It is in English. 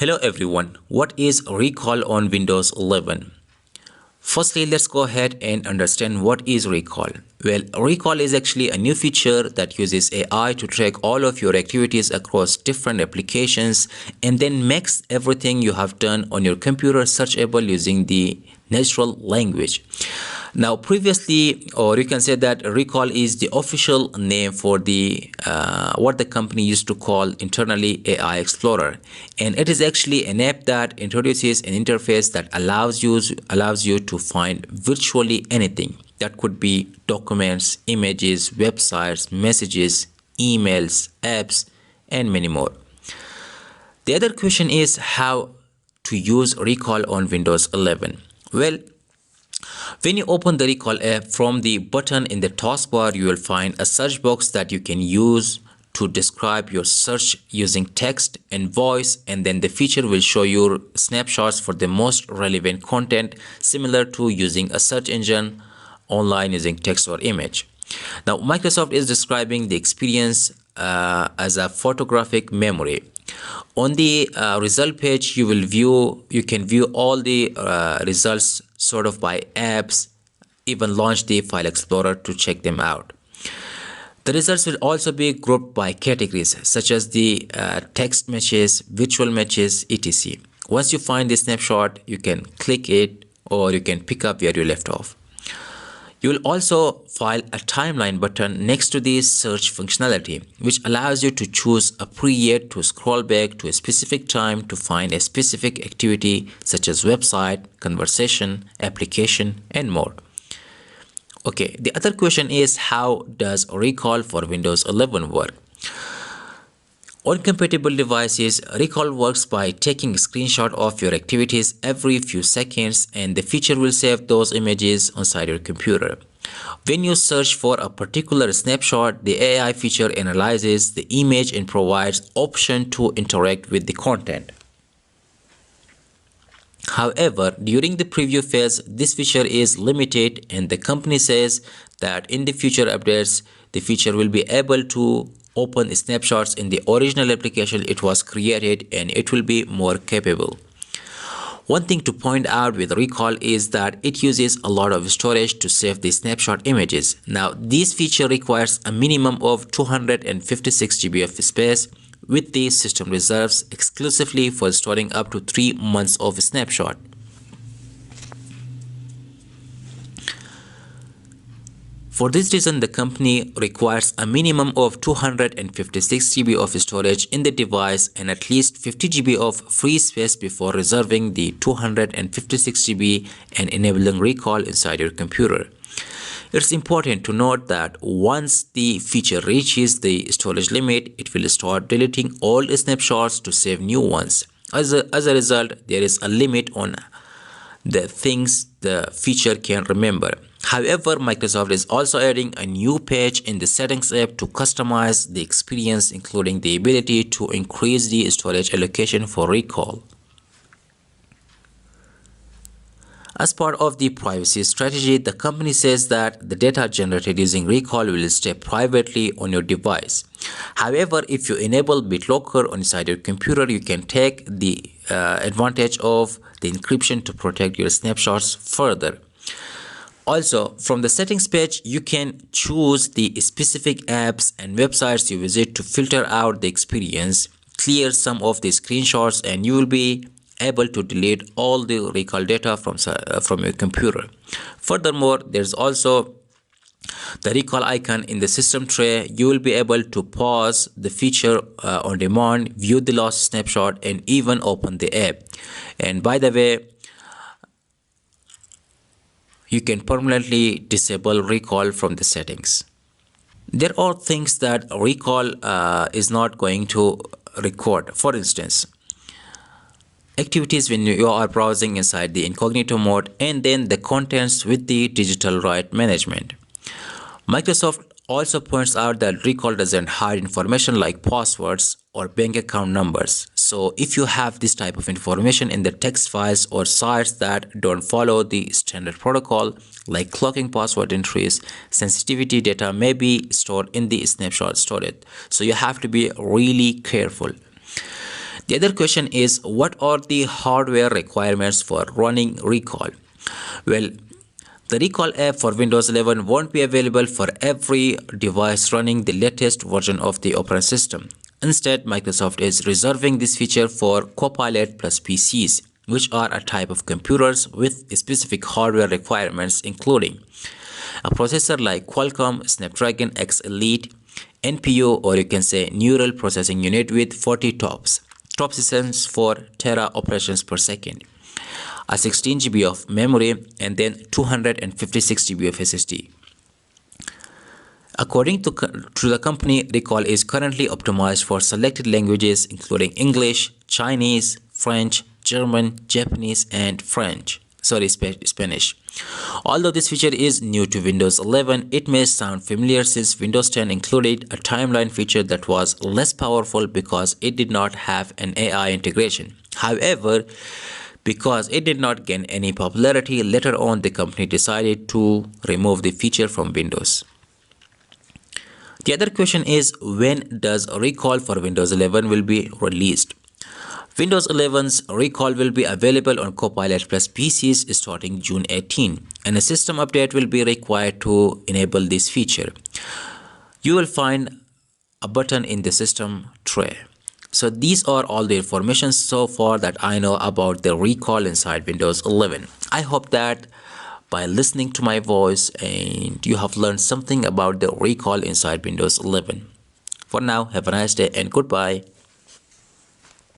Hello everyone, what is recall on Windows 11? Firstly, let's go ahead and understand what is recall. Well, recall is actually a new feature that uses AI to track all of your activities across different applications and then makes everything you have done on your computer searchable using the natural language. Now, previously, or you can say that recall is the official name for the what the company used to call internally AI Explorer, and it is actually an app that introduces an interface that allows you to find virtually anything. That could be documents, images, websites, messages, emails, apps, and many more. The other question is how to use recall on Windows 11. Well, when you open the recall app, from the button in the taskbar, you will find a search box that you can use to describe your search using text and voice, and then the feature will show you snapshots for the most relevant content, similar to using a search engine online using text or image. Now, Microsoft is describing the experience as a photographic memory. On the result page, you can view all the results sort of by apps, even launch the file explorer to check them out. The results will also be grouped by categories such as the text matches, virtual matches, etc. Once you find the snapshot, you can click it or you can pick up where you left off. You will also find a timeline button next to the search functionality, which allows you to choose a period to scroll back to a specific time to find a specific activity such as website, conversation, application, and more. Okay, the other question is, how does recall for Windows 11 work? On compatible devices, recall works by taking a screenshot of your activities every few seconds, and the feature will save those images inside your computer. When you search for a particular snapshot, the AI feature analyzes the image and provides option to interact with the content. However, during the preview phase, this feature is limited, and the company says that in the future updates, the feature will be able to open snapshots in the original application it was created, and it will be more capable. One thing to point out with recall is that it uses a lot of storage to save the snapshot images. Now, this feature requires a minimum of 256 GB of space, with the system reserves exclusively for storing up to 3 months of a snapshot. For this reason, the company requires a minimum of 256 GB of storage in the device and at least 50 GB of free space before reserving the 256 GB and enabling recall inside your computer. It's important to note that once the feature reaches the storage limit, it will start deleting old snapshots to save new ones. As a result, there is a limit on the things the feature can remember. However, Microsoft is also adding a new page in the settings app to customize the experience, including the ability to increase the storage allocation for recall. As part of the privacy strategy, the company says that the data generated using recall will stay privately on your device. However, if you enable BitLocker inside your computer, you can take the advantage of the encryption to protect your snapshots further. Also, from the settings page, you can choose the specific apps and websites you visit to filter out the experience, clear some of the screenshots, and you will be able to delete all the recall data from your computer. Furthermore, there's also the recall icon in the system tray. You will be able to pause the feature on demand, view the lost snapshot, and even open the app. And by the way, you can permanently disable recall from the settings. There are things that recall is not going to record. For instance, activities when you are browsing inside the incognito mode, and then the contents with the digital right management. Microsoft also points out that recall doesn't hide information like passwords or bank account numbers. So if you have this type of information in the text files or sites that don't follow the standard protocol, like clocking password entries, sensitivity data may be stored in the snapshot storage. So you have to be really careful. The other question is, what are the hardware requirements for running recall? Well, the recall app for Windows 11 won't be available for every device running the latest version of the operating system. Instead, Microsoft is reserving this feature for Copilot plus PCs, which are a type of computers with specific hardware requirements, including a processor like Qualcomm Snapdragon X Elite, NPU, or you can say Neural Processing Unit with 40 TOPS. TOPS stands for Tera operations per second, a 16 GB of memory, and then 256 GB of SSD. According to the company, Recall is currently optimized for selected languages including English, Chinese, French, German, Japanese, and Spanish. Although this feature is new to Windows 11, it may sound familiar since Windows 10 included a timeline feature that was less powerful because it did not have an AI integration. However, because it did not gain any popularity, later on the company decided to remove the feature from Windows. The other question is, when does Recall for Windows 11 will be released? Windows 11's Recall will be available on Copilot Plus PCs starting June 18, and a system update will be required to enable this feature. You will find a button in the system tray. So these are all the information so far that I know about the Recall inside Windows 11. I hope that by listening to my voice and you have learned something about the Recall inside Windows 11. For now, have a nice day and goodbye.